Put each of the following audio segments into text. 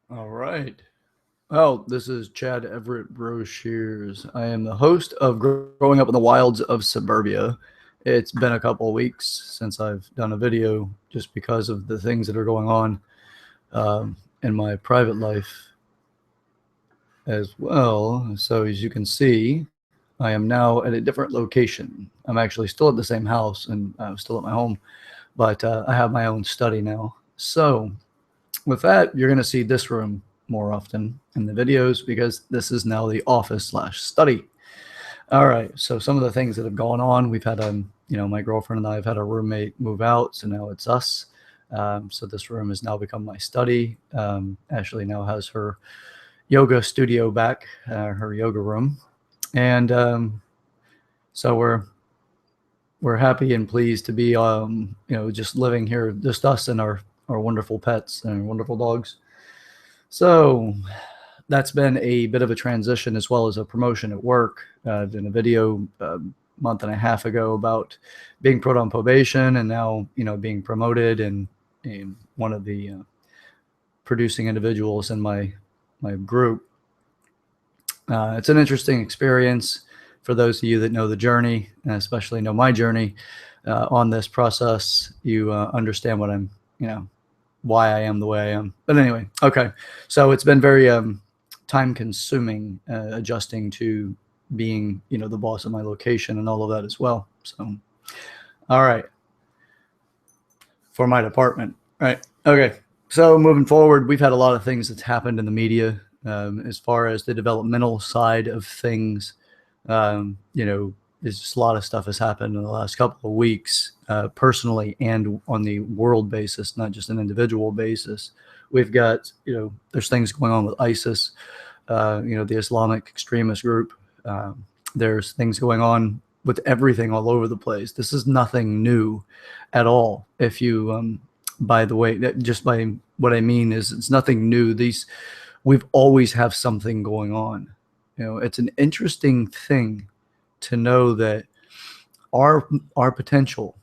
All right. Well, this is Chad Everett Broshears. I am the host of Growing Up in the Wilds of Suburbia. It's been a couple of weeks since I've done a video just because of the things that are going on in my private life as well. So, as you can see, I am now at a different location. I'm actually still at the same house and I'm still at my home, but I have my own study now. So, with that, you're going to see this room more often in the videos because this is now the office slash study. All right. So some of the things that have gone on, we've had my girlfriend and I have had a roommate move out, so now it's us. So this room has now become my study. Ashley now has her yoga studio back, her yoga room, and so we're happy and pleased to be just living here, just us and our wonderful pets and wonderful dogs. So that's been a bit of a transition as well as a promotion at work. I did a video a month and a half ago about being put on probation and now, being promoted and one of the producing individuals in my group. It's an interesting experience for those of you that know the journey, and especially know my journey on this process. You understand what I'm, why I am the way I am. But anyway, okay. So it's been very time consuming adjusting to being, the boss of my location and all of that as well. So, all right. For my department, right? Okay. So moving forward, we've had a lot of things that's happened in the media as far as the developmental side of things. There's just a lot of stuff has happened in the last couple of weeks, personally and on the world basis, not just an individual basis. We've got, there's things going on with ISIS, the Islamic extremist group. There's things going on with everything all over the place. This is nothing new at all. If you, by the way, just by what I mean is it's nothing new. We've always have something going on. It's an interesting thing to know that our potential,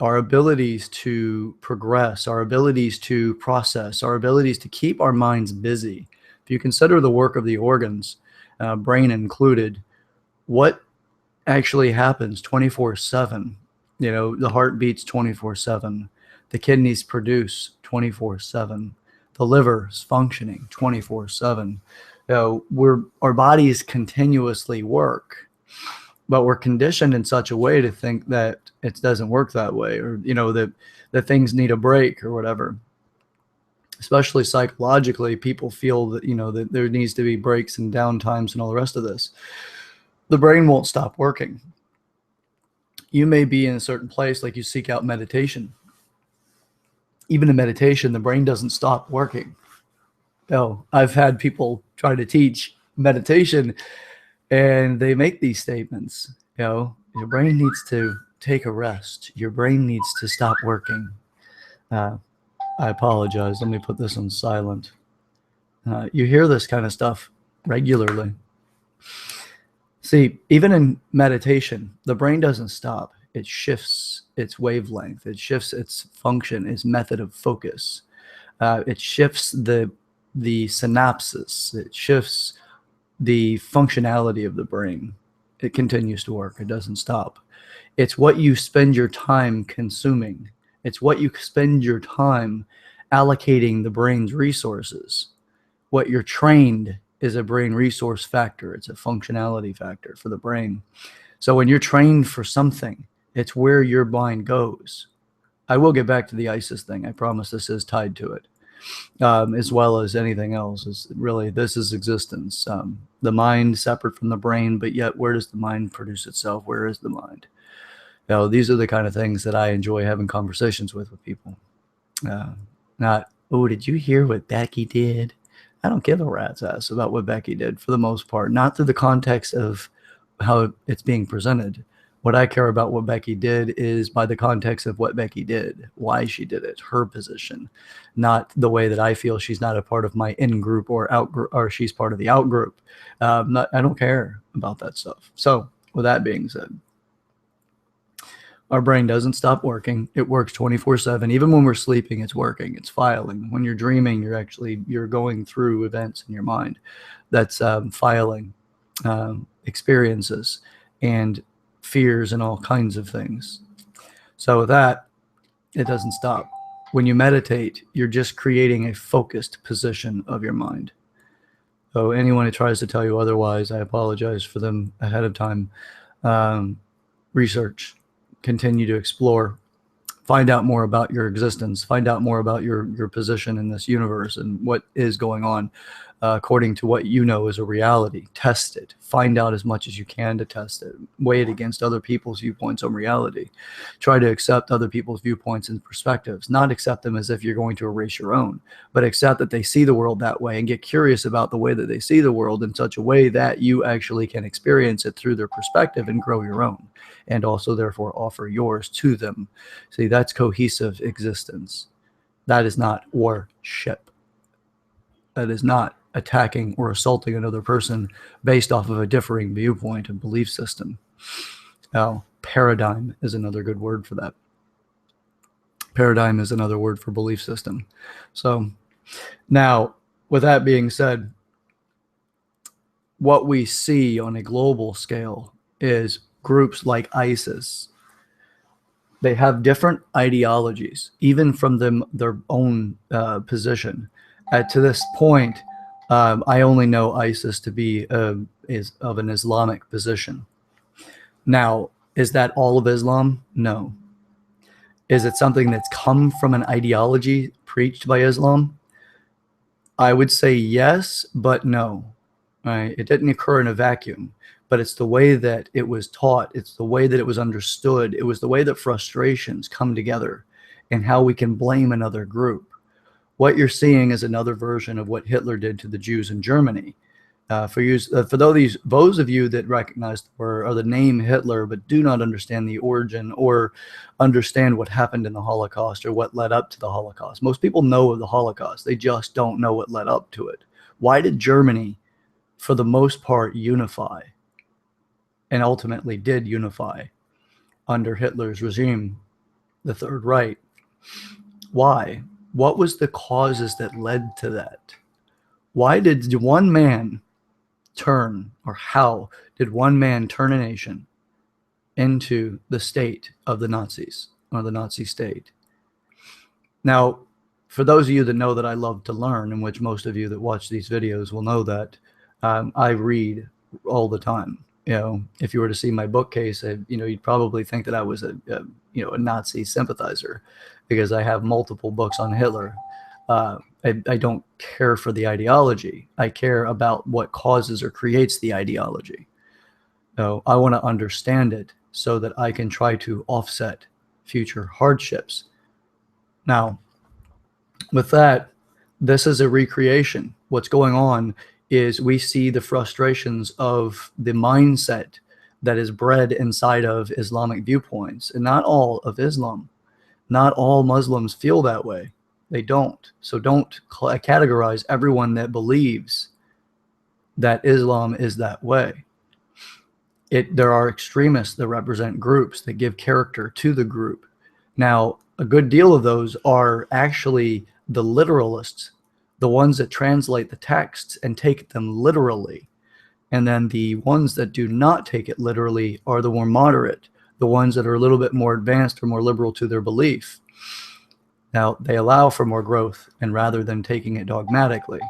our abilities to progress, our abilities to process, our abilities to keep our minds busy. If you consider the work of the organs, brain included, what actually happens 24/7? The heart beats 24/7. The kidneys produce 24/7. The liver is functioning 24/7. Our bodies continuously work, but we're conditioned in such a way to think that it doesn't work that way, or that things need a break or whatever. Especially psychologically, people feel that that there needs to be breaks and downtimes and all the rest of this. The brain won't stop working. You may be in a certain place, like you seek out meditation. Even in meditation, the brain doesn't stop working. I've had people try to teach meditation and they make these statements. Your brain needs to take a rest. Your brain needs to stop working. I apologize. Let me put this on silent. You hear this kind of stuff regularly. See, even in meditation, the brain doesn't stop. It shifts its wavelength. It shifts its function, its method of focus. It shifts the synapses. It shifts the functionality of the brain. It continues to work. It doesn't stop. It's what you spend your time consuming. It's what you spend your time allocating the brain's resources. What you're trained is a brain resource factor. It's a functionality factor for the brain. So when you're trained for something, it's where your mind goes. I will get back to the ISIS thing. I promise this is tied to it. As well as anything else. This is existence. The mind separate from the brain, but yet where does the mind produce itself? Where is the mind? These are the kind of things that I enjoy having conversations with people. Not, oh, did you hear what Becky did? I don't give a rat's ass about what Becky did for the most part, not through the context of how it's being presented. What I care about what Becky did is by the context of what Becky did, why she did it, her position, not the way that I feel she's not a part of my in group or out group, or she's part of the out group. I don't care about that stuff. So with that being said, Our brain doesn't stop working. It works 24/7. Even when we're sleeping, it's working. It's filing. When you're dreaming, you're going through events in your mind. That's filing experiences and fears and all kinds of things. So with that, it doesn't stop. When you meditate, you're just creating a focused position of your mind. So anyone who tries to tell you otherwise, I apologize for them ahead of time. Research, continue to explore, find out more about your existence, find out more about your position in this universe and what is going on according to what you know is a reality. Test it. Find out as much as you can to test it. Weigh it against other people's viewpoints on reality. Try to accept other people's viewpoints and perspectives. Not accept them as if you're going to erase your own, but accept that they see the world that way and get curious about the way that they see the world in such a way that you actually can experience it through their perspective and grow your own, and also therefore offer yours to them. See, that's cohesive existence. That is not worship. That is not attacking or assaulting another person based off of a differing viewpoint and belief system. Now, paradigm is another good word for that. Paradigm is another word for belief system. So now, with that being said, what we see on a global scale is groups like ISIS. They have different ideologies, even from their own position. To this point, I only know ISIS to be is of an Islamic position. Now, is that all of Islam? No. Is it something that's come from an ideology preached by Islam? I would say yes, but no. Right? It didn't occur in a vacuum, but it's the way that it was taught. It's the way that it was understood. It was the way that frustrations come together and how we can blame another group. What you're seeing is another version of what Hitler did to the Jews in Germany. For those of you that recognize the name Hitler, but do not understand the origin or understand what happened in the Holocaust or what led up to the Holocaust. Most people know of the Holocaust. They just don't know what led up to it. Why did Germany, for the most part, unify, and ultimately did unify under Hitler's regime, the Third Reich? Why? What was the causes that led to that? Why did one man turn, or how did one man turn a nation into the state of the Nazis, or the Nazi state? Now, for those of you that know that I love to learn, and which most of you that watch these videos will know that, I read all the time. You know, if you were to see my bookcase, you'd probably think that I was a Nazi sympathizer, because I have multiple books on Hitler. I don't care for the ideology. I care about what causes or creates the ideology. So I want to understand it so that I can try to offset future hardships. Now, with that, this is a recreation. What's going on is we see the frustrations of the mindset that is bred inside of Islamic viewpoints, and not all of Islam. Not all Muslims feel that way. They don't. So don't categorize everyone that believes that Islam is that way. There are extremists that represent groups that give character to the group. Now, a good deal of those are actually the literalists, the ones that translate the texts and take them literally. And then the ones that do not take it literally are the more moderate, the ones that are a little bit more advanced or more liberal to their belief. Now, they allow for more growth, and rather than taking it dogmatically.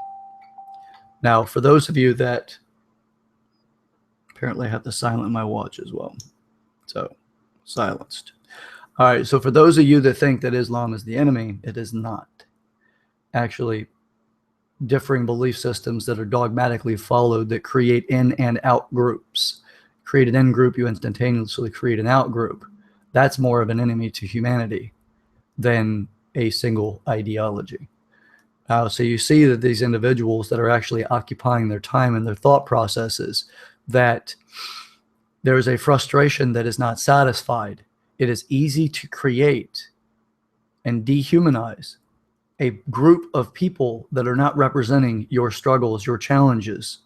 Now, for those of you that apparently have to silence my watch as well. So, silenced. All right, so for those of you that think that Islam is the enemy, it is not. Actually, differing belief systems that are dogmatically followed that create in and out groups. Create an in group, you instantaneously create an out group. That's more of an enemy to humanity than a single ideology. So you see that these individuals that are actually occupying their time and their thought processes, that there is a frustration that is not satisfied. It is easy to create and dehumanize a group of people that are not representing your struggles, your challenges,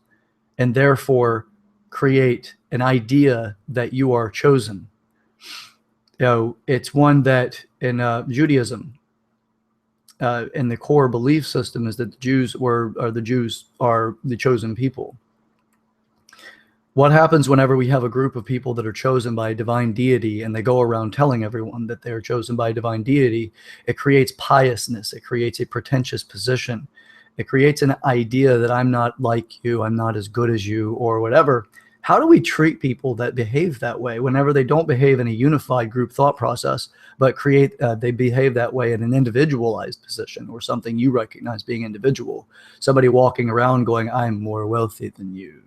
and therefore create an idea that you are chosen. It's one that in Judaism, and the core belief system is that the Jews are the chosen people. What happens whenever we have a group of people that are chosen by a divine deity and they go around telling everyone that they're chosen by a divine deity? It creates piousness. It creates a pretentious position. It creates an idea that I'm not like you, I'm not as good as you, or whatever. How do we treat people that behave that way whenever they don't behave in a unified group thought process, but they behave that way in an individualized position or something you recognize being individual? Somebody walking around going, I'm more wealthy than you.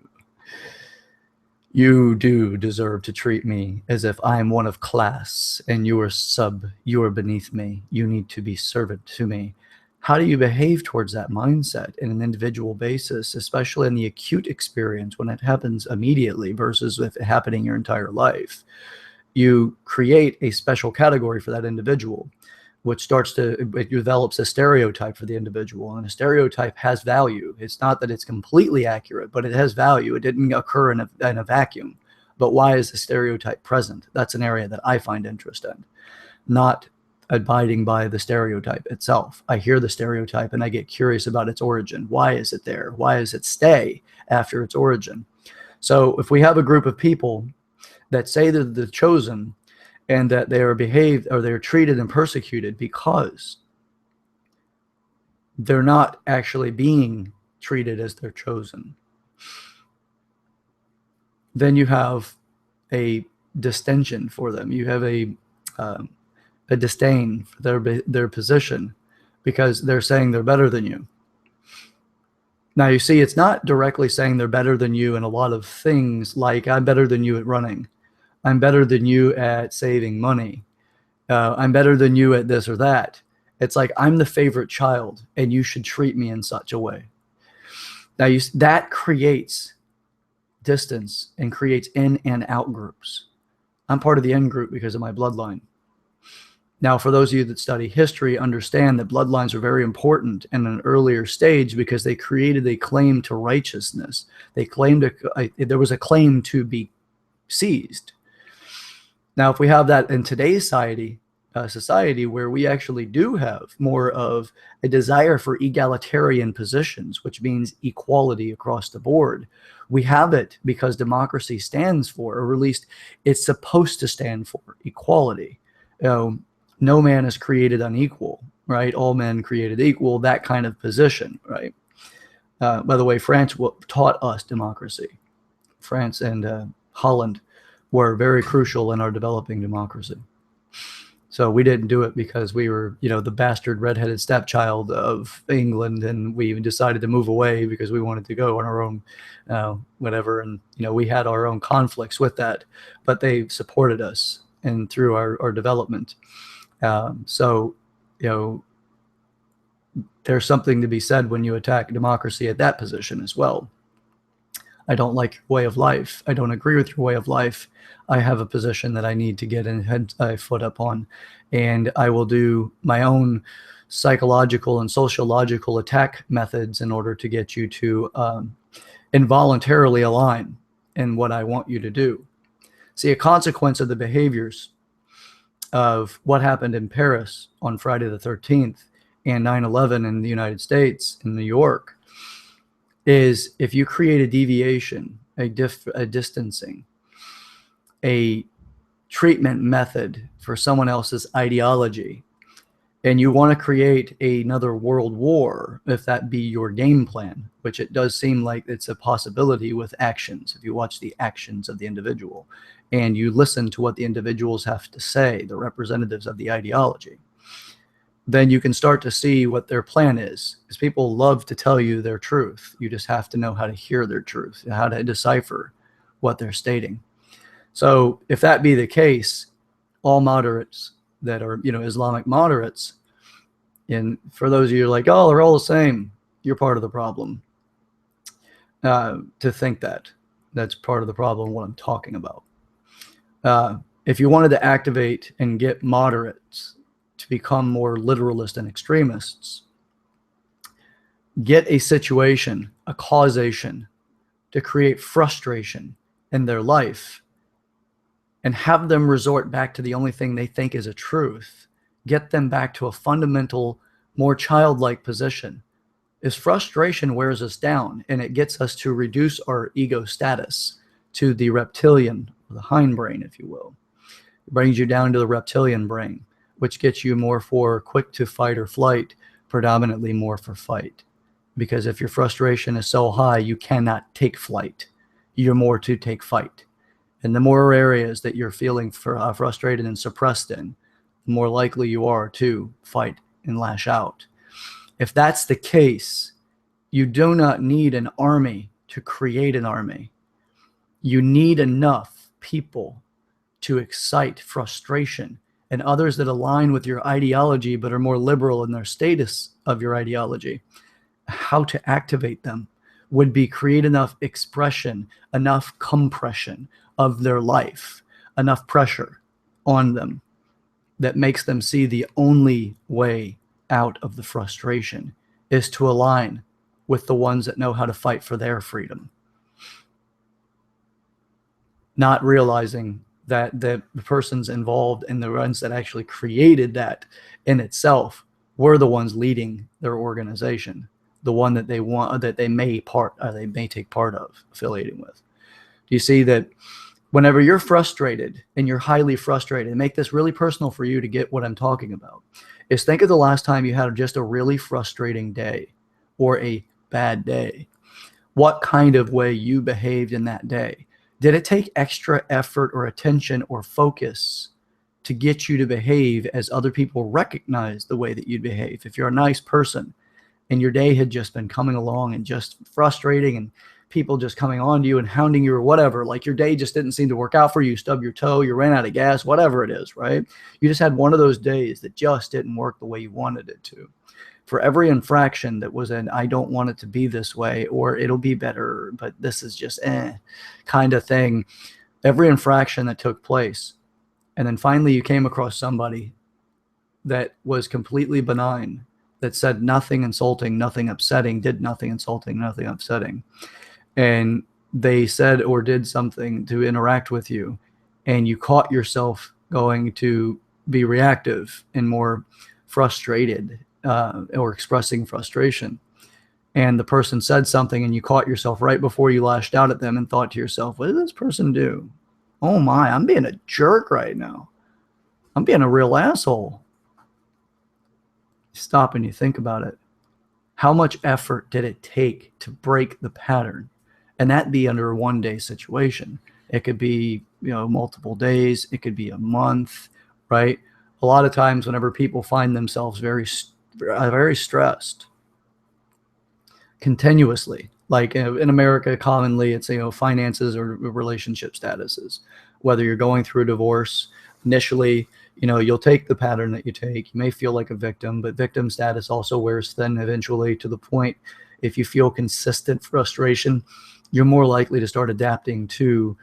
You do deserve to treat me as if I am one of class and you are beneath me. You need to be servant to me. How do you behave towards that mindset in an individual basis, especially in the acute experience when it happens immediately versus if it happening your entire life? You create a special category for that individual, which it develops a stereotype for the individual. And a stereotype has value. It's not that it's completely accurate, but it has value. It didn't occur in a vacuum. But why is the stereotype present? That's an area that I find interest in, not abiding by the stereotype itself. I hear the stereotype and I get curious about its origin. Why is it there? Why does it stay after its origin? So if we have a group of people that say they're the chosen, and that they are they're treated and persecuted because they're not actually being treated as they're chosen, then you have a distension for them. You have a disdain for their position because they're saying they're better than you. Now, you see, it's not directly saying they're better than you in a lot of things, like I'm better than you at running. I'm better than you at saving money. I'm better than you at this or that. It's like, I'm the favorite child and you should treat me in such a way. Now, that creates distance and creates in and out groups. I'm part of the in group because of my bloodline. Now, for those of you that study history, understand that bloodlines are very important in an earlier stage because they created a claim to righteousness. There was a claim to be seized. Now, if we have that in today's society where we actually do have more of a desire for egalitarian positions, which means equality across the board, we have it because democracy stands for, or at least it's supposed to stand for, equality. No man is created unequal, right? All men created equal, that kind of position, right? By the way, France taught us democracy. France and Holland were very crucial in our developing democracy. So we didn't do it because we were, the bastard redheaded stepchild of England, and we even decided to move away because we wanted to go on our own, whatever. And, we had our own conflicts with that, but they supported us and through our development. So, there's something to be said when you attack democracy at that position as well. I don't like your way of life. I don't agree with your way of life. I have a position that I need to get a foot up on, and I will do my own psychological and sociological attack methods in order to get you to involuntarily align in what I want you to do. See, a consequence of the behaviors of what happened in Paris on Friday the 13th and 9/11 in the United States, in New York, is if you create a deviation, a distancing, a treatment method for someone else's ideology, and you want to create another world war, if that be your game plan, which it does seem like it's a possibility with actions, if you watch the actions of the individual and you listen to what the individuals have to say, the representatives of the ideology, then you can start to see what their plan is. Because people love to tell you their truth. You just have to know how to hear their truth, how to decipher what they're stating. So if that be the case, all moderates that are, Islamic moderates, and for those of you like, oh, they're all the same, you're part of the problem. To think that's part of the problem, what I'm talking about. If you wanted to activate and get moderates to become more literalist and extremists, get a situation, a causation to create frustration in their life and have them resort back to the only thing they think is a truth, get them back to a fundamental, more childlike position, is frustration wears us down and it gets us to reduce our ego status to the reptilian, the hindbrain, if you will. It brings you down to the reptilian brain, which gets you more for quick to fight or flight, predominantly more for fight. Because if your frustration is so high, you cannot take flight. You're more to take fight. And the more areas that you're feeling frustrated and suppressed in, the more likely you are to fight and lash out. If that's the case, you do not need an army to create an army. You need enough people to excite frustration and others that align with your ideology but are more liberal in their status of your ideology. How to activate them would be create enough expression, enough compression of their life, enough pressure on them that makes them see the only way out of the frustration is to align with the ones that know how to fight for their freedom. Not realizing that the persons involved and the ones that actually created that in itself were the ones leading their organization, the one that they want, that they may take part of affiliating with. Do you see that whenever you're frustrated and you're highly frustrated, and make this really personal for you to get what I'm talking about, is think of the last time you had just a really frustrating day or a bad day. What kind of way you behaved in that day? Did it take extra effort or attention or focus to get you to behave as other people recognize the way that you'd behave? If you're a nice person and your day had just been coming along and just frustrating and people just coming on to you and hounding you or whatever, like your day just didn't seem to work out for you, stub your toe, you ran out of gas, whatever it is, right? You just had one of those days that just didn't work the way you wanted it to. For every infraction that was an I don't want it to be this way, or it'll be better, but this is just kind of thing, every infraction that took place, and then finally you came across somebody that was completely benign, that said nothing insulting, nothing upsetting, did nothing insulting, nothing upsetting, and they said or did something to interact with you, and you caught yourself going to be reactive and more frustrated, or expressing frustration, and the person said something and you caught yourself right before you lashed out at them and thought to yourself, what did this person do? Oh my, I'm being a jerk right now. I'm being a real asshole. Stop and you think about it. How much effort did it take to break the pattern? And that be under a one-day situation. It could be, multiple days. It could be a month, right? A lot of times whenever people find themselves very stressed continuously, like in America, commonly it's, finances or relationship statuses, whether you're going through a divorce initially, you'll take the pattern that you take. You may feel like a victim, but victim status also wears thin eventually to the point, if you feel consistent frustration, you're more likely to start adapting to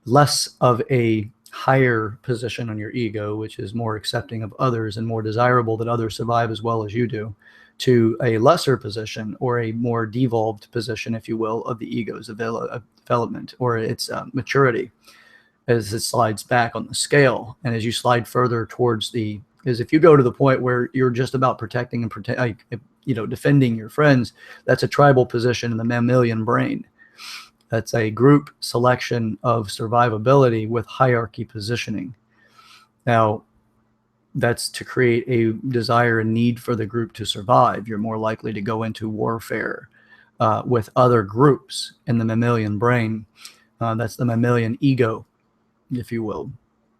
less of a higher position on your ego, which is more accepting of others and more desirable that others survive as well as you do, to a lesser position or a more devolved position, if you will, of the ego's development or its maturity as it slides back on the scale. And as you slide further towards because if you go to the point where you're just about protecting and defending your friends, that's a tribal position in the mammalian brain. That's a group selection of survivability with hierarchy positioning. Now, that's to create a desire and need for the group to survive. You're more likely to go into warfare with other groups in the mammalian brain. That's the mammalian ego, if you will.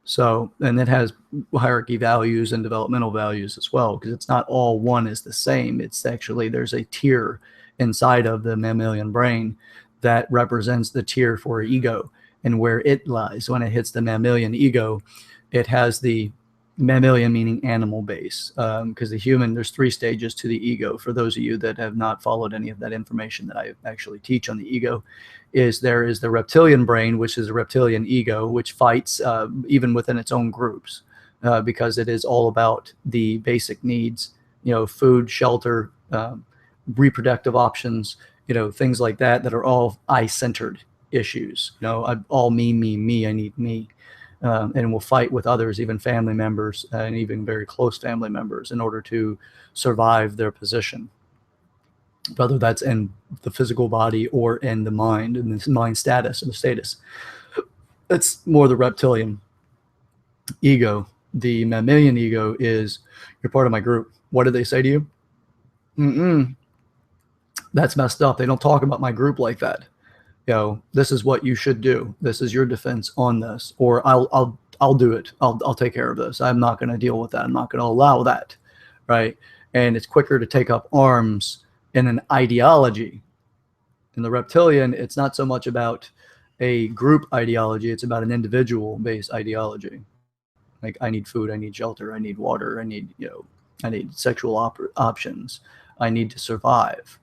So, and it has hierarchy values and developmental values as well, because it's not all one is the same. It's actually, there's a tier inside of the mammalian brain that represents the tier for ego and where it lies. When it hits the mammalian ego, it has the mammalian meaning animal base, because the human, there's 3 stages to the ego. For those of you that have not followed any of that information that I actually teach on the ego, there is the reptilian brain, which is a reptilian ego, which fights even within its own groups, because it is all about the basic needs, food, shelter, reproductive options, things like that are all I-centered issues. All me, I need me. and will fight with others, even family members and even very close family members, in order to survive their position, whether that's in the physical body or in the mind, and the mind status and the status. That's more the reptilian ego. The mammalian ego is, you're part of my group. What did they say to you? That's messed up. They don't talk about my group like that. This is what you should do. This is your defense on this, or I'll do it. I'll take care of this. I'm not going to deal with that. I'm not going to allow that. Right. And it's quicker to take up arms in an ideology. In the reptilian, it's not so much about a group ideology. It's about an individual based ideology. Like, I need food, I need shelter, I need water, I need sexual options. I need to survive.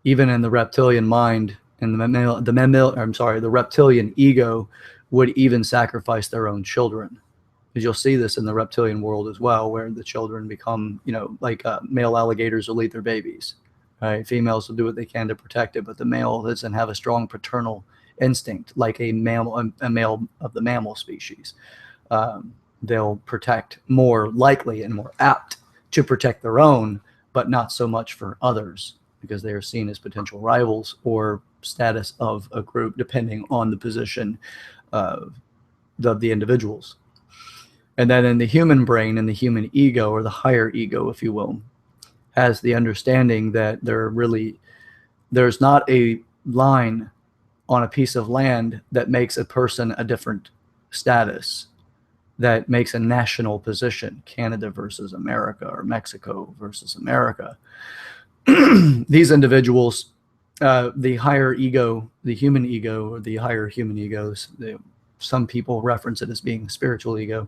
Even in the reptilian mind, and the reptilian ego would even sacrifice their own children. Because you'll see this in the reptilian world as well, where the children become, like male alligators will eat their babies. Right? Females will do what they can to protect it, but the male doesn't have a strong paternal instinct like a male of the mammal species. They'll protect, more likely and more apt to protect their own, but not so much for others, because they are seen as potential rivals or status of a group, depending on the position of the individuals. And then in the human brain, and the human ego, or the higher ego, if you will, has the understanding that there's not a line on a piece of land that makes a person a different status, that makes a national position, Canada versus America, or Mexico versus America. These individuals, the higher ego, the human ego, or the higher human egos, some people reference it as being spiritual ego,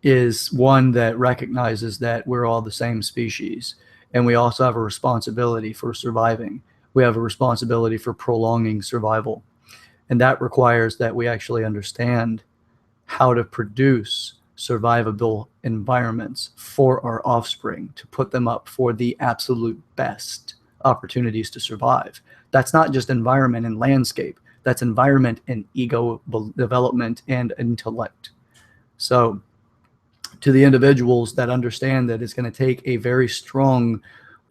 is one that recognizes that we're all the same species, and we also have a responsibility for surviving. We have a responsibility for prolonging survival, and that requires that we actually understand how to produce survivable environments for our offspring, to put them up for the absolute best opportunities to survive. That's not just environment and landscape, that's environment and ego development and intellect. So to the individuals that understand that it's going to take a very strong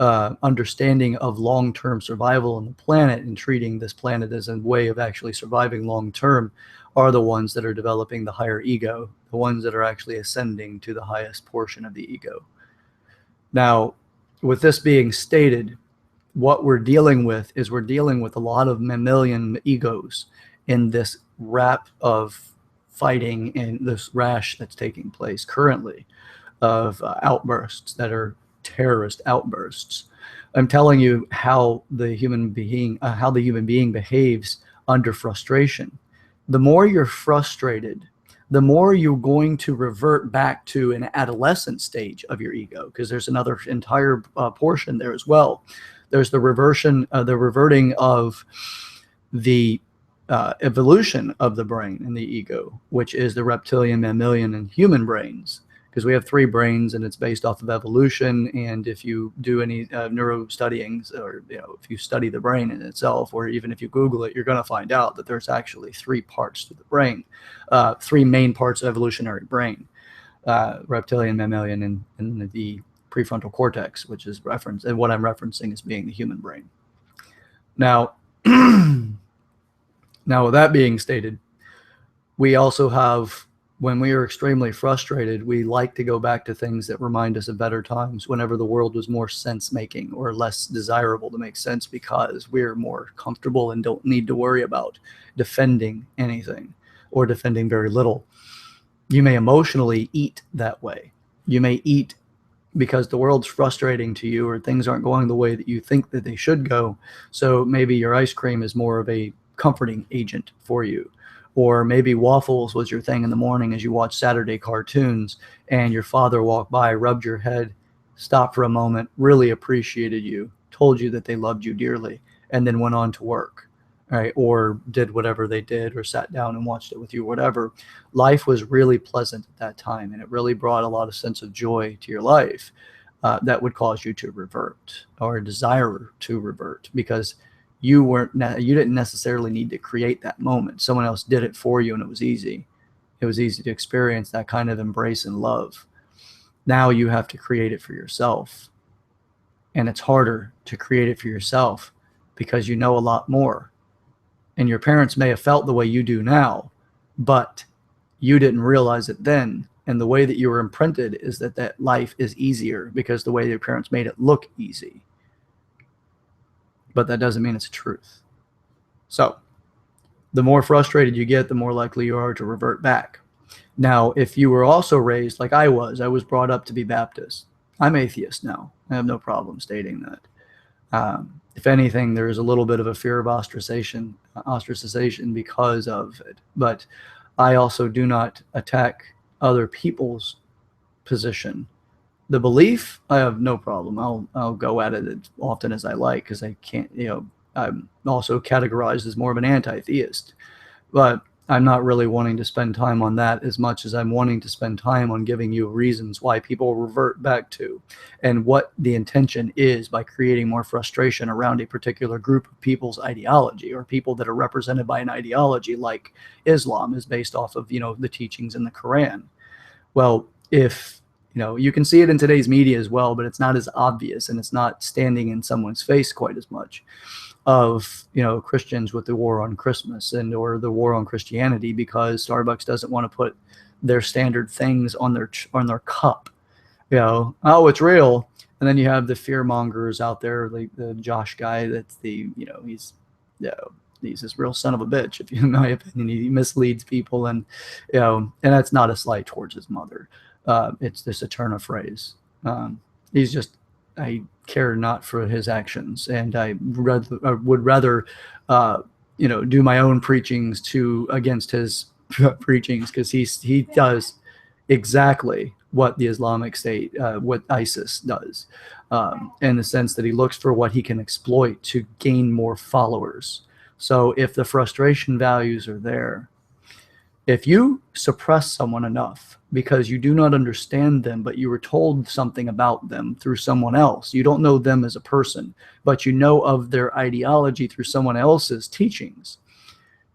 understanding of long-term survival on the planet, and treating this planet as a way of actually surviving long-term, are the ones that are developing the higher ego, the ones that are actually ascending to the highest portion of the ego. Now, with this being stated, what we're dealing with is we're dealing with a lot of mammalian egos in this rap of fighting and this rash that's taking place currently of outbursts that are terrorist outbursts. I'm telling you how the human being behaves under frustration. The more you're frustrated, the more you're going to revert back to an adolescent stage of your ego, because there's another entire portion there as well. There's the reverting of the evolution of the brain and the ego, which is the reptilian, mammalian, and human brains, because we have three brains, and it's based off of evolution. And if you do any neuro studyings, or if you study the brain in itself, or even if you Google it, you're going to find out that there's actually three parts to the brain, three main parts of evolutionary brain: reptilian, mammalian, and the prefrontal cortex, which is referenced, and what I'm referencing as being the human brain. Now, now with that being stated, we also have, when we are extremely frustrated, we like to go back to things that remind us of better times, whenever the world was more sense-making or less desirable to make sense, because we're more comfortable and don't need to worry about defending anything, or defending very little. You may emotionally eat that way. You may eat because the world's frustrating to you, or things aren't going the way that you think that they should go. So maybe your ice cream is more of a comforting agent for you. Or maybe waffles was your thing in the morning as you watched Saturday cartoons, and your father walked by, rubbed your head, stopped for a moment, really appreciated you, told you that they loved you dearly, and then went on to work, right? Or did whatever they did, or sat down and watched it with you, whatever. Life was really pleasant at that time, and it really brought a lot of sense of joy to your life that would cause you to revert, or desire to revert, because You didn't necessarily need to create that moment. Someone else did it for you, and it was easy. It was easy to experience that kind of embrace and love. Now you have to create it for yourself. And it's harder to create it for yourself because you know a lot more. And your parents may have felt the way you do now, but you didn't realize it then. And the way that you were imprinted is that life is easier because the way your parents made it look easy. But that doesn't mean it's truth. So the more frustrated you get, the more likely you are to revert back. Now, if you were also raised like I was brought up to be Baptist. I'm atheist now. I have no problem stating that. If anything, there is a little bit of a fear of ostracization because of it. But I also do not attack other people's position. The belief, I have no problem. I'll go at it as often as I like because I can't, I'm also categorized as more of an anti-theist. But I'm not really wanting to spend time on that as much as I'm wanting to spend time on giving you reasons why people revert back to and what the intention is by creating more frustration around a particular group of people's ideology or people that are represented by an ideology like Islam is based off of, the teachings in the Quran. Well, if, you can see it in today's media as well, but it's not as obvious and it's not standing in someone's face quite as much. Of Christians with the war on Christmas or the war on Christianity because Starbucks doesn't want to put their standard things on their cup. Oh, it's real. And then you have the fear mongers out there, like the Josh guy. That's he's this real son of a bitch. If in my opinion, he misleads people, and and that's not a slight towards his mother. It's just a turn of phrase. He's just. I care not for his actions, and I would rather, do my own preachings against his preachings because he does exactly what the Islamic State, what ISIS does, in the sense that he looks for what he can exploit to gain more followers. So if the frustration values are there, if you suppress someone enough because you do not understand them, but you were told something about them through someone else, you don't know them as a person, but you know of their ideology through someone else's teachings,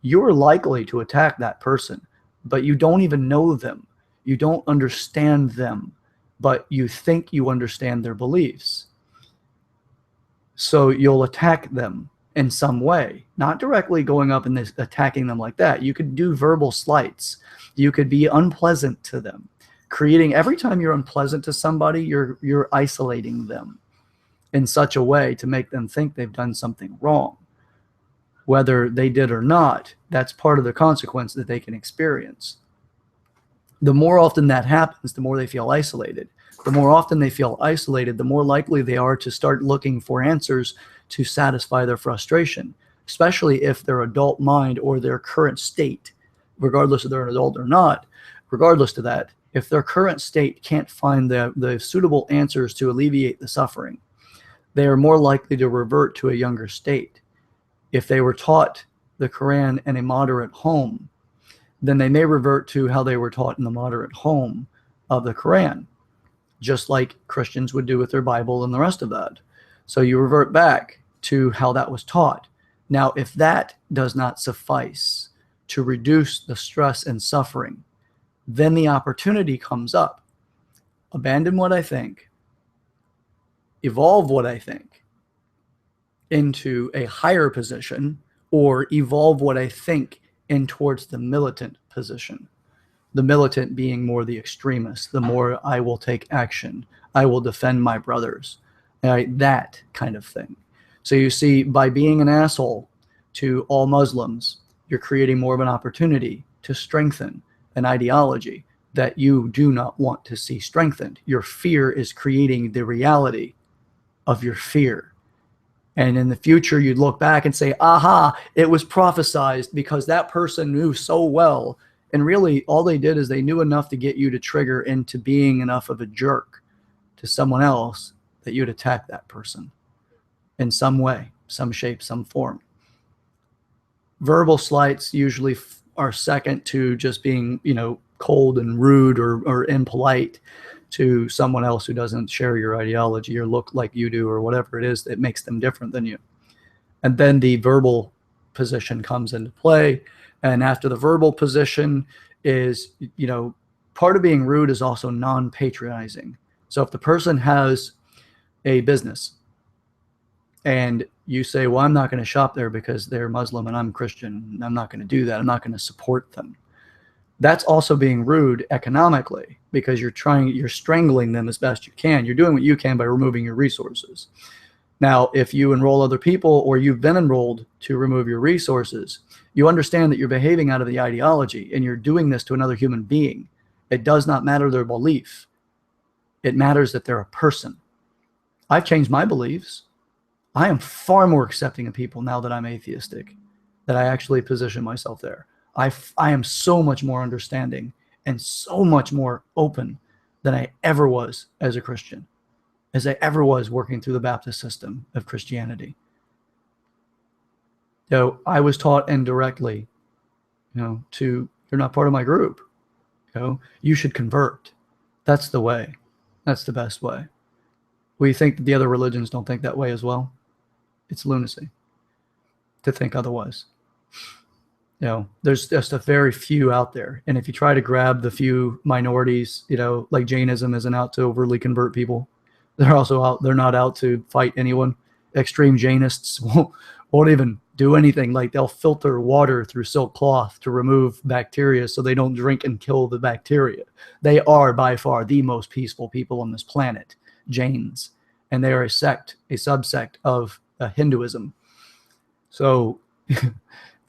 you're likely to attack that person, but you don't even know them. You don't understand them, but you think you understand their beliefs. So you'll attack them in some way, not directly going up and attacking them like that. You could do verbal slights. You could be unpleasant to them, creating every time you're unpleasant to somebody, you're isolating them in such a way to make them think they've done something wrong. Whether they did or not, that's part of the consequence that they can experience. The more often that happens, the more they feel isolated. The more often they feel isolated, the more likely they are to start looking for answers to satisfy their frustration, especially if their adult mind or their current state, regardless if they're an adult or not, regardless of that, if their current state can't find the suitable answers to alleviate the suffering, they are more likely to revert to a younger state. If they were taught the Quran in a moderate home, then they may revert to how they were taught in the moderate home of the Quran, just like Christians would do with their Bible and the rest of that. So you revert back to how that was taught. Now, if that does not suffice to reduce the stress and suffering, then the opportunity comes up. Abandon what I think, evolve what I think into a higher position, or evolve what I think in towards the militant position. The militant being more the extremist, the more I will take action, I will defend my brothers, right? That kind of thing. So you see, by being an asshole to all Muslims, you're creating more of an opportunity to strengthen an ideology that you do not want to see strengthened. Your fear is creating the reality of your fear. And in the future, you'd look back and say, aha, it was prophesized because that person knew so well. And really, all they did is they knew enough to get you to trigger into being enough of a jerk to someone else that you'd attack that person in some way, some shape, some form. Verbal slights usually are second to just being, cold and rude or impolite to someone else who doesn't share your ideology or look like you do or whatever it is that makes them different than you. And then the verbal position comes into play. And after the verbal position is, part of being rude is also non-patronizing. So if the person has a business and you say, well, I'm not going to shop there because they're Muslim and I'm Christian, I'm not going to do that, I'm not going to support them, that's also being rude economically, because you're strangling them as best you can. You're doing what you can by removing your resources. Now, if you enroll other people, or you've been enrolled to remove your resources, you understand that you're behaving out of the ideology and you're doing this to another human being. It does not matter their belief. It matters that they're a person. I've changed my beliefs. I am far more accepting of people now that I'm atheistic, that I actually position myself there. I am so much more understanding and so much more open than I ever was as a Christian, as I ever was working through the Baptist system of Christianity. I was taught indirectly, you're not part of my group. You should convert. That's the way. That's the best way. We think that the other religions don't think that way as well. It's lunacy to think otherwise. There's just a very few out there. And if you try to grab the few minorities, like Jainism isn't out to overly convert people. They're not out to fight anyone. Extreme Jainists won't even do anything. Like, they'll filter water through silk cloth to remove bacteria so they don't drink and kill the bacteria. They are by far the most peaceful people on this planet, Jains. And they are a subsect of Hinduism. So if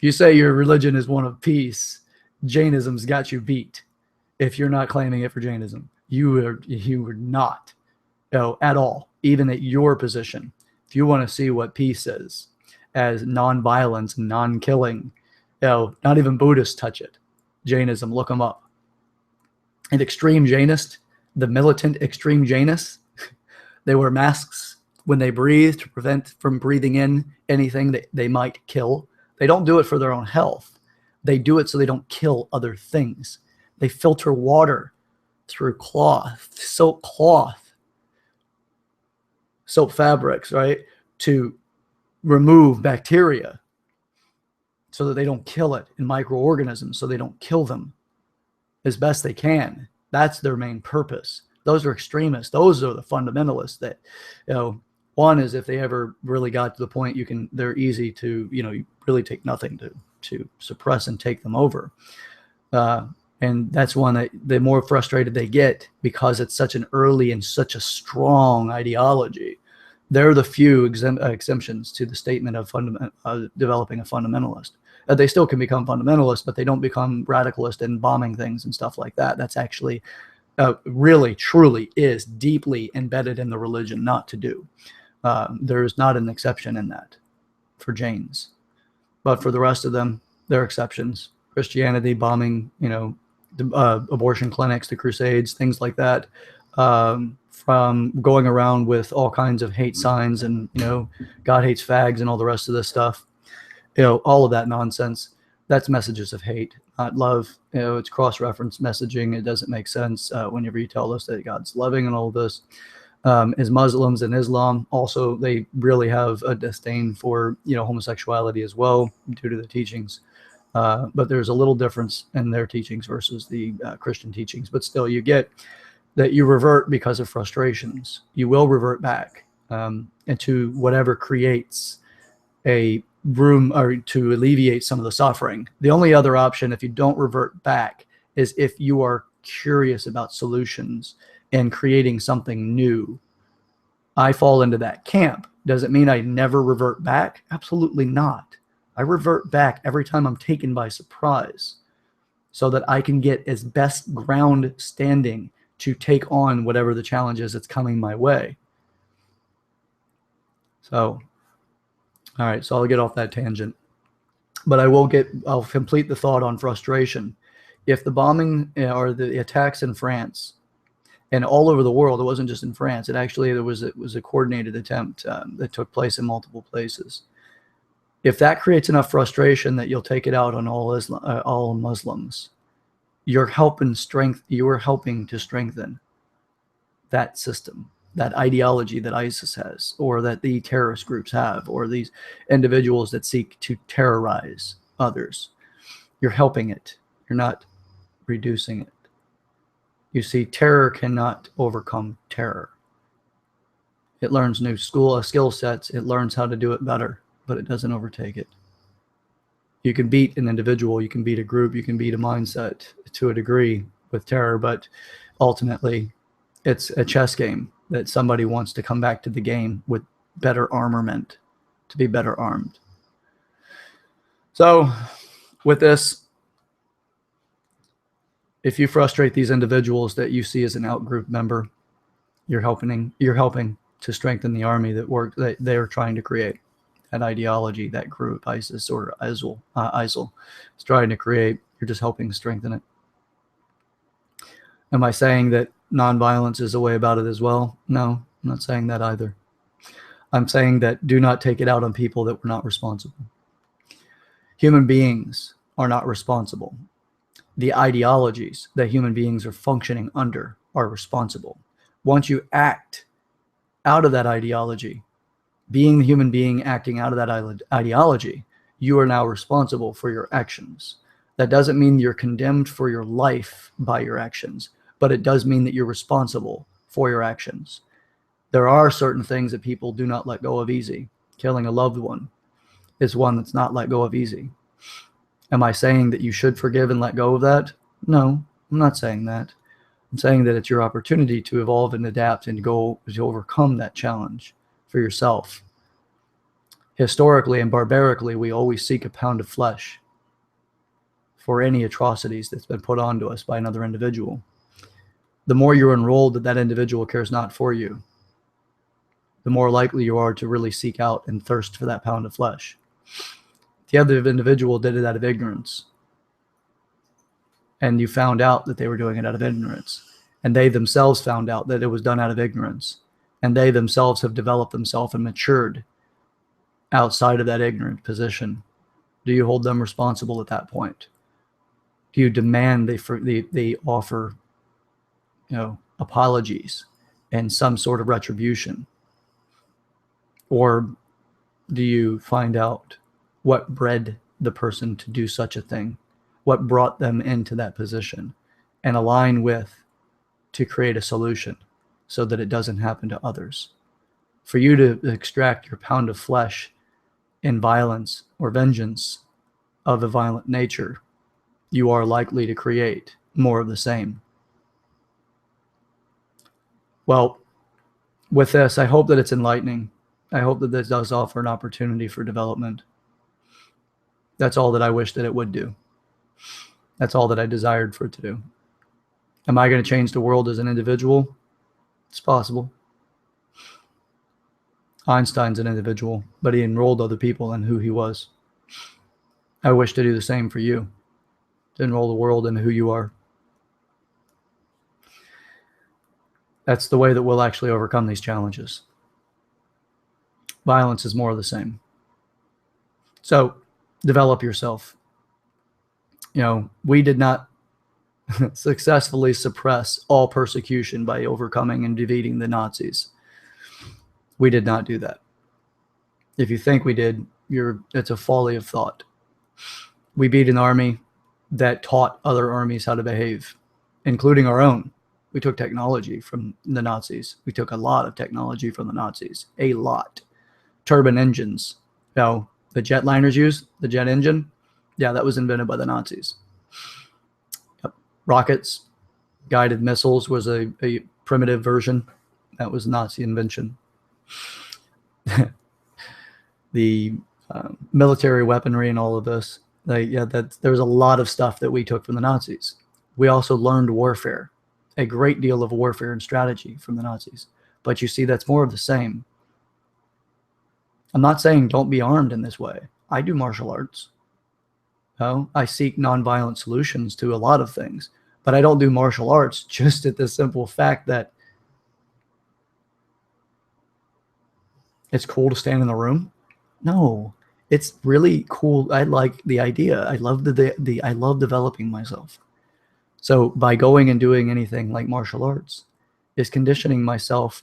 you say your religion is one of peace, Jainism's got you beat. If you're not claiming it for Jainism, you are not, at all, even at your position. If you want to see what peace is, as non-violence and non-killing, not even Buddhists touch it. Jainism, look them up. And extreme Jainist, the militant extreme Jainists, they wear masks when they breathe to prevent from breathing in anything that they might kill. They don't do it for their own health. They do it so they don't kill other things. They filter water through silk fabrics, right, to remove bacteria so that they don't kill it, and microorganisms so they don't kill them as best they can. That's their main purpose. Those are extremists. Those are the fundamentalists that, one is, if they ever really got to the point, they're easy to, you really take nothing to suppress and take them over. And that's one that the more frustrated they get, because it's such an early and such a strong ideology. They're the few exemptions to the statement of developing a fundamentalist. They still can become fundamentalists, but they don't become radicalist and bombing things and stuff like that. That's actually really, truly is deeply embedded in the religion not to do. There's not an exception in that for Jains. But for the rest of them, they're exceptions. Christianity, bombing, abortion clinics, the Crusades, things like that, from going around with all kinds of hate signs and, God hates fags and all the rest of this stuff. All of that nonsense. That's messages of hate, not love. It's cross-reference messaging. It doesn't make sense whenever you tell us that God's loving and all of this. As Muslims and Islam, also, they really have a disdain for, homosexuality as well, due to the teachings. But there's a little difference in their teachings versus the Christian teachings. But still, you get that you revert because of frustrations. You will revert back into whatever creates a room or to alleviate some of the suffering. The only other option, if you don't revert back, is if you are curious about solutions and creating something new. I fall into that camp. Does it mean I never revert back? Absolutely not. I revert back every time I'm taken by surprise, so that I can get as best ground standing to take on whatever the challenge is that's coming my way. So, all right, so I'll get off that tangent. But I'll complete the thought on frustration. If the bombing or the attacks in France and all over the world, it wasn't just in France. It was a coordinated attempt that took place in multiple places. If that creates enough frustration that you'll take it out on all Muslims, you're helping to strengthen that system. that ideology that ISIS has, or that the terrorist groups have, or these individuals that seek to terrorize others. You're helping it. You're not reducing it. You see, terror cannot overcome terror. It learns new skill sets. It learns how to do it better, but it doesn't overtake it. You can beat an individual, you can beat a group, you can beat a mindset to a degree with terror, but ultimately it's a chess game that somebody wants to come back to the game with better armament, to be better armed. So with this, if you frustrate these individuals that you see as an outgroup member, you're helping to strengthen the army that they're trying to create. That ideology, that group, ISIS or ISIL is trying to create. You're just helping strengthen it. Am I saying that nonviolence is a way about it as well? No, I'm not saying that either. I'm saying that do not take it out on people that were not responsible. Human beings are not responsible. The ideologies that human beings are functioning under are responsible. Once you act out of that ideology, being the human being acting out of that ideology, you are now responsible for your actions. That doesn't mean you're condemned for your life by your actions, but it does mean that you're responsible for your actions. There are certain things that people do not let go of easy. Killing a loved one is one that's not let go of easy. Am I saying that you should forgive and let go of that? No, I'm not saying that. I'm saying that it's your opportunity to evolve and adapt and go to overcome that challenge for yourself. Historically and barbarically, we always seek a pound of flesh for any atrocities that's been put onto us by another individual. The more you're enrolled that individual cares not for you, the more likely you are to really seek out and thirst for that pound of flesh. The other individual did it out of ignorance, and you found out that they were doing it out of ignorance, and they themselves found out that it was done out of ignorance, and they themselves have developed themselves and matured outside of that ignorant position. Do you hold them responsible at that point? Do you demand they offer, apologies and some sort of retribution? Or do you find out what bred the person to do such a thing, what brought them into that position, and align with to create a solution so that it doesn't happen to others? For you to extract your pound of flesh in violence or vengeance of a violent nature, you are likely to create more of the same. Well, with this, I hope that it's enlightening. I hope that this does offer an opportunity for development. That's all that I wish that it would do. That's all that I desired for it to do. Am I going to change the world as an individual? It's possible. Einstein's an individual, but he enrolled other people in who he was. I wish to do the same for you, to enroll the world in who you are. That's the way that we'll actually overcome these challenges. Violence is more of the same. So develop yourself. We did not successfully suppress all persecution by overcoming and defeating the Nazis. We did not do that. If you think we did, it's a folly of thought. We beat an army that taught other armies how to behave, including our own. We took technology from the Nazis. We took a lot of technology from the Nazis. A lot. Turbine engines. The jetliners used, the jet engine, that was invented by the Nazis. Rockets, guided missiles was a primitive version. That was Nazi invention. The military weaponry and all of this, there was a lot of stuff that we took from the Nazis. We also learned warfare, a great deal of warfare and strategy from the Nazis. But you see, that's more of the same. I'm not saying don't be armed in this way. I do martial arts. I seek nonviolent solutions to a lot of things, but I don't do martial arts just at the simple fact that it's cool to stand in the room. No, it's really cool. I like the idea. I love I love developing myself. So by going and doing anything like martial arts is conditioning myself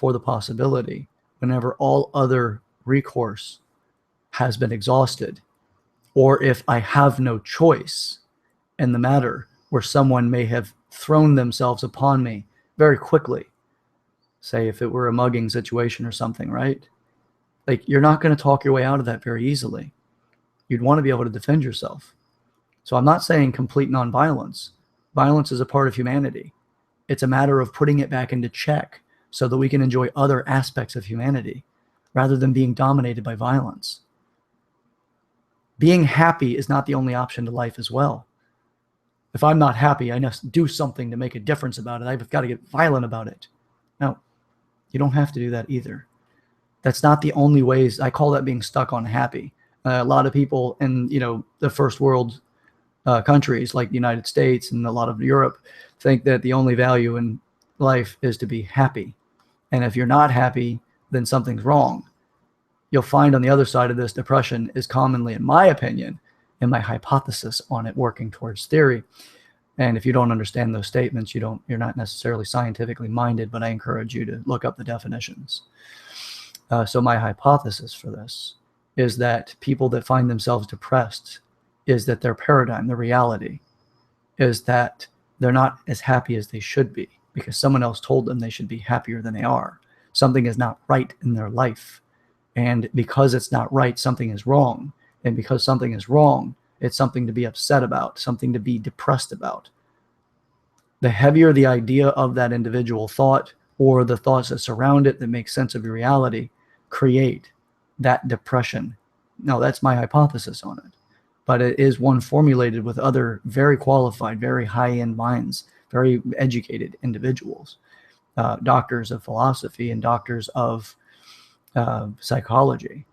for the possibility, whenever all other recourse has been exhausted, or if I have no choice in the matter, where someone may have thrown themselves upon me very quickly, say if it were a mugging situation or something, right? Like, you're not going to talk your way out of that very easily. You'd want to be able to defend yourself. So I'm not saying complete nonviolence. Violence is a part of humanity. It's a matter of putting it back into check so that we can enjoy other aspects of humanity rather than being dominated by violence. Being happy is not the only option to life as well. If I'm not happy, I must do something to make a difference about it. I've got to get violent about it. No, you don't have to do that either. That's not the only ways. I call that being stuck on happy. A lot of people in, the first world countries like the United States and a lot of Europe think that the only value in life is to be happy. And if you're not happy, then something's wrong. You'll find on the other side of this, depression is commonly, in my opinion, and my hypothesis on it, working towards theory. And if you don't understand those statements, you're not necessarily scientifically minded, but I encourage you to look up the definitions. So my hypothesis for this is that people that find themselves depressed is that their paradigm, the reality, is that they're not as happy as they should be because someone else told them they should be happier than they are. Something is not right in their life. And because it's not right, something is wrong. And because something is wrong, it's something to be upset about, something to be depressed about. The heavier the idea of that individual thought or the thoughts that surround it that make sense of your reality create that depression. Now, that's my hypothesis on it. But it is one formulated with other very qualified, very high-end minds, very educated individuals, doctors of philosophy and doctors of psychology.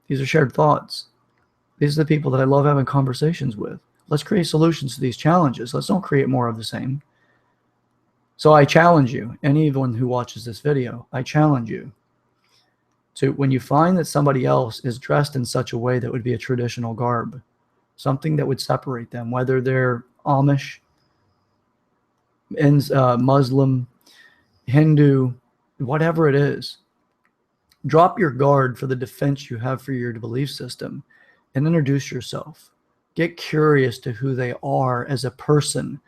These are shared thoughts. These are the people that I love having conversations with. Let's create solutions to these challenges. Let's don't create more of the same. So I challenge you, anyone who watches this video, I challenge you to, when you find that somebody else is dressed in such a way that would be a traditional garb, something that would separate them, whether they're Amish, Muslim, Hindu, whatever it is, drop your guard for the defense you have for your belief system and introduce yourself. Get curious to who they are as a person.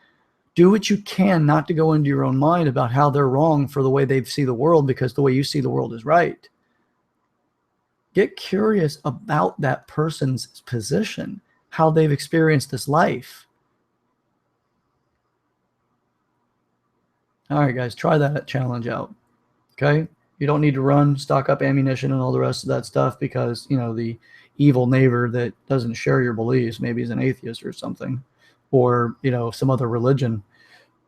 Do what you can not to go into your own mind about how they're wrong for the way they see the world, because the way you see the world is right. Get curious about that person's position, how they've experienced this life. All right, guys, try that challenge out. Okay? You don't need to run, stock up ammunition and all the rest of that stuff because, the evil neighbor that doesn't share your beliefs, maybe he's an atheist or something, or, some other religion,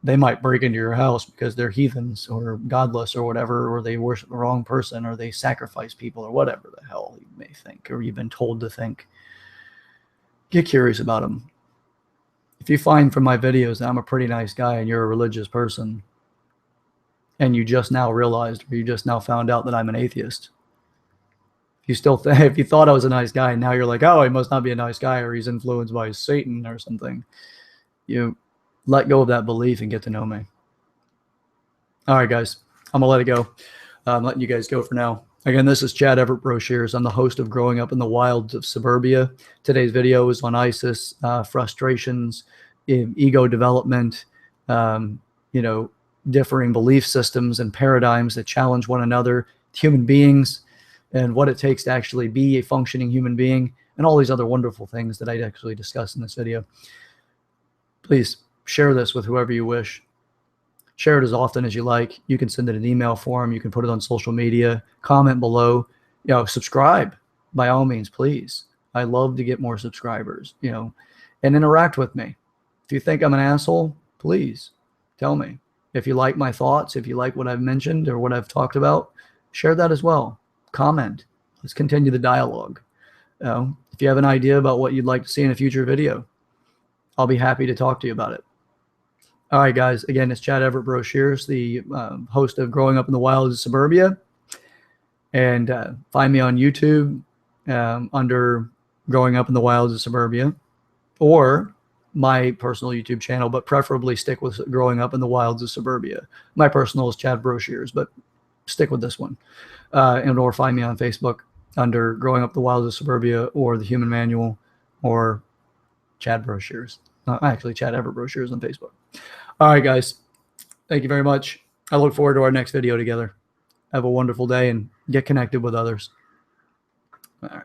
they might break into your house because they're heathens or godless or whatever, or they worship the wrong person, or they sacrifice people, or whatever the hell you may think, or you've been told to think. Get curious about them. If you find from my videos that I'm a pretty nice guy and you're a religious person, and you just now realized, or you just now found out that I'm an atheist, if you thought I was a nice guy and now you're like, oh, he must not be a nice guy, or he's influenced by Satan or something, you let go of that belief and get to know me. All right, guys, I'm gonna let it go. I'm letting you guys go for now. Again, this is Chad Everett Brochures. I'm the host of Growing Up in the Wilds of Suburbia. Today's video is on ISIS, frustrations, ego development, differing belief systems and paradigms that challenge one another, human beings, and what it takes to actually be a functioning human being, and all these other wonderful things that I actually discussed in this video. Please share this with whoever you wish. Share it as often as you like. You can send it in email form. You can put it on social media. Comment below. Subscribe by all means, please. I love to get more subscribers, and interact with me. If you think I'm an asshole, please tell me. If you like my thoughts, if you like what I've mentioned or what I've talked about, share that as well. Comment. Let's continue the dialogue. If you have an idea about what you'd like to see in a future video, I'll be happy to talk to you about it. All right, guys. Again, it's Chad Everett Brochures, the host of Growing Up in the Wilds of Suburbia. And find me on YouTube under Growing Up in the Wilds of Suburbia. Or my personal YouTube channel, but preferably stick with Growing Up in the Wilds of Suburbia. My personal is Chad Brochures, but stick with this one. Or find me on Facebook under Growing Up the Wilds of Suburbia or The Human Manual or Chad Brochures. Actually, Chad Ever Brochures on Facebook. All right, guys. Thank you very much. I look forward to our next video together. Have a wonderful day and get connected with others. All right.